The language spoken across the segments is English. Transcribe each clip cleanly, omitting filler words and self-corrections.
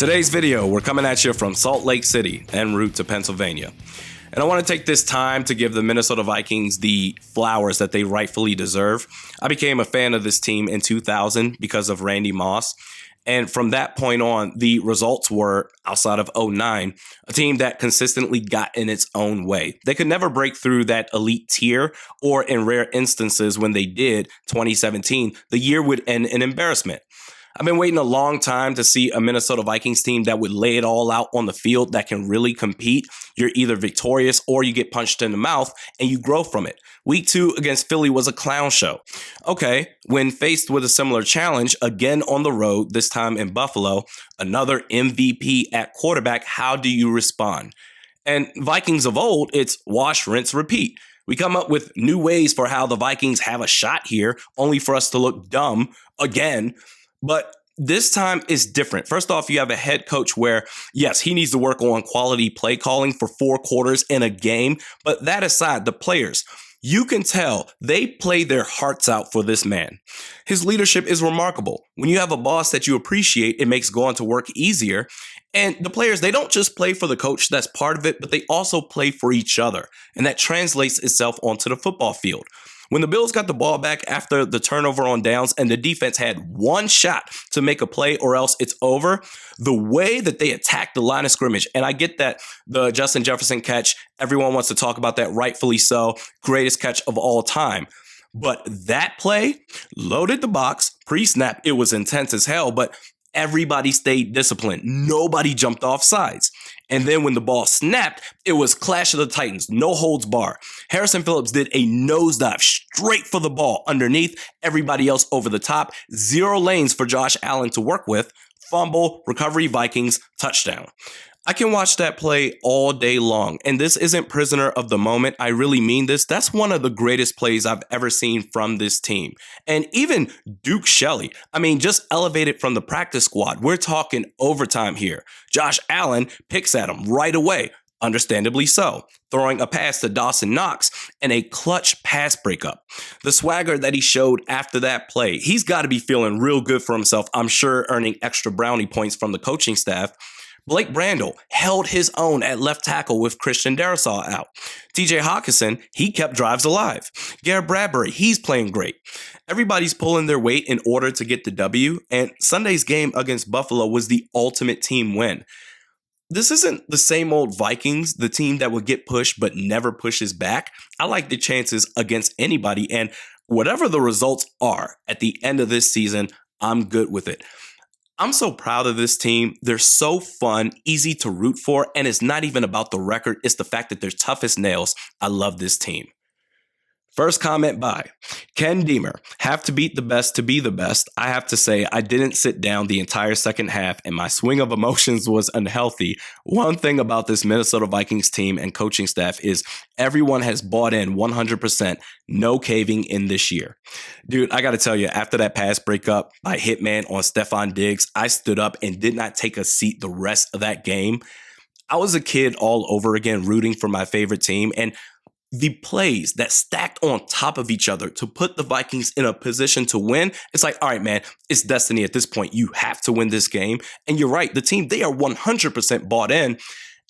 Today's video, we're coming at you from Salt Lake City en route to Pennsylvania. And I want to take this time to give the Minnesota Vikings the flowers that they rightfully deserve. I became a fan of this team in 2000 because of Randy Moss. And from that point on, the results were, outside of 2009, a team that consistently got in its own way. They could never break through that elite tier, or in rare instances when they did, 2017, the year would end in embarrassment. I've been waiting a long time to see a Minnesota Vikings team that would lay it all out on the field, that can really compete. You're either victorious or you get punched in the mouth and you grow from it. Week 2 against Philly was a clown show. Okay, when faced with a similar challenge, again on the road, this time in Buffalo, another MVP at quarterback, how do you respond? And Vikings of old, it's wash, rinse, repeat. We come up with new ways for how the Vikings have a shot here, only for us to look dumb again. But this time is different. First off, you have a head coach where, yes, he needs to work on quality play calling for 4 quarters in a game. But that aside, the players, you can tell they play their hearts out for this man. His leadership is remarkable. When you have a boss that you appreciate, it makes going to work easier. And the players, they don't just play for the coach, that's part of it, but they also play for each other. And that translates itself onto the football field. When the Bills got the ball back after the turnover on downs and the defense had one shot to make a play or else it's over, the way that they attacked the line of scrimmage, and I get that the Justin Jefferson catch, everyone wants to talk about that, rightfully so, greatest catch of all time. But that play loaded the box, pre-snap, it was intense as hell, but everybody stayed disciplined. Nobody jumped off sides. And then when the ball snapped, it was Clash of the Titans, no holds bar. Harrison Phillips did a nosedive straight for the ball underneath, everybody else over the top. 0 lanes for Josh Allen to work with. Fumble, recovery, Vikings, touchdown. I can watch that play all day long, and this isn't prisoner of the moment. I really mean this. That's one of the greatest plays I've ever seen from this team. And even Duke Shelley, just elevated from the practice squad. We're talking overtime here. Josh Allen picks at him right away, understandably so, throwing a pass to Dawson Knox and a clutch pass breakup. The swagger that he showed after that play, he's got to be feeling real good for himself, I'm sure, earning extra brownie points from the coaching staff. Blake Brandel held his own at left tackle with Christian Darrisaw out. TJ Hawkinson, he kept drives alive. Garrett Bradbury, he's playing great. Everybody's pulling their weight in order to get the W, and Sunday's game against Buffalo was the ultimate team win. This isn't the same old Vikings, the team that will get pushed but never pushes back. I like the chances against anybody, and whatever the results are at the end of this season, I'm good with it. I'm so proud of this team. They're so fun, easy to root for, and it's not even about the record. It's the fact that they're tough as nails. I love this team. First comment by Ken Deemer. Have to beat the best to be the best. I have to say, I didn't sit down the entire second half and my swing of emotions was unhealthy. One thing about this Minnesota Vikings team and coaching staff is everyone has bought in 100%, no caving in this year. Dude, I got to tell you, after that pass breakup by Hitman on Stephon Diggs, I stood up and did not take a seat the rest of that game. I was a kid all over again, rooting for my favorite team, and the plays that stacked on top of each other to put the Vikings in a position to win, it's like, all right, man, it's destiny at this point. You have to win this game. And you're right, the team, they are 100% bought in.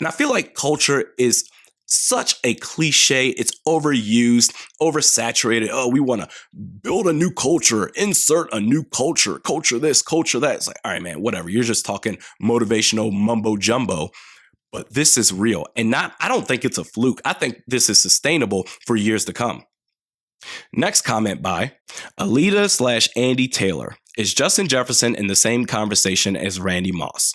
And I feel like culture is such a cliche. It's overused, oversaturated. Oh, we want to build a new culture, insert a new culture, culture this, culture that. It's like, all right, man, whatever. You're just talking motivational mumbo jumbo. But this is real, and I don't think it's a fluke. I think this is sustainable for years to come. Next comment by Alita/Andy Taylor. Is Justin Jefferson in the same conversation as Randy Moss?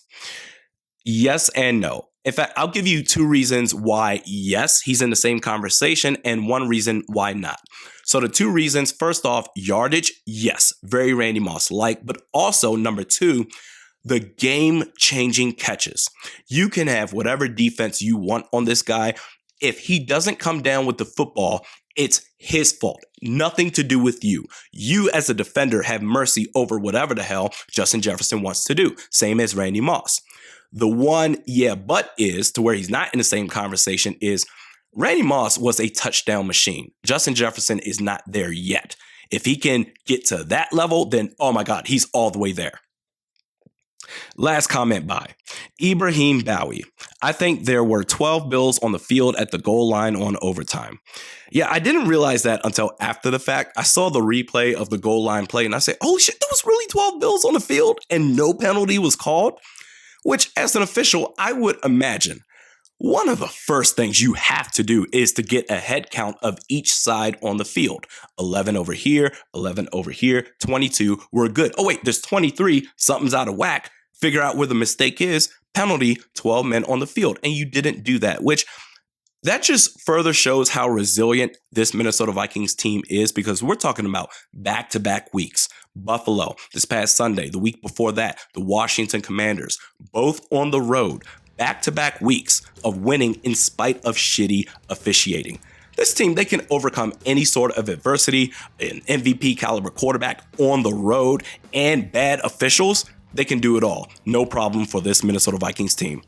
Yes and no. In fact, I'll give you 2 reasons why yes, he's in the same conversation, and 1 reason why not. So the 2 reasons, first off, yardage, yes, very Randy Moss-like, but also number 2, the game-changing catches. You can have whatever defense you want on this guy. If he doesn't come down with the football, it's his fault. Nothing to do with you. You as a defender have mercy over whatever the hell Justin Jefferson wants to do. Same as Randy Moss. The one but is, to where he's not in the same conversation, is Randy Moss was a touchdown machine. Justin Jefferson is not there yet. If he can get to that level, then, oh my God, he's all the way there. Last comment by Ibrahim Bowie. I think there were 12 Bills on the field at the goal line on overtime. Yeah, I didn't realize that until after the fact. I saw the replay of the goal line play and I said, holy shit, there was really 12 Bills on the field and no penalty was called? Which, as an official, I would imagine one of the first things you have to do is to get a head count of each side on the field. 11 over here, 11 over here, 22, we're good. Oh wait, there's 23, something's out of whack. Figure out where the mistake is, penalty, 12 men on the field. And you didn't do that, which that just further shows how resilient this Minnesota Vikings team is, because we're talking about back-to-back weeks. Buffalo this past Sunday, the week before that, the Washington Commanders, both on the road. Back-to-back weeks of winning in spite of shitty officiating. This team, they can overcome any sort of adversity, an MVP caliber quarterback on the road, and bad officials. They can do it all. No problem for this Minnesota Vikings team.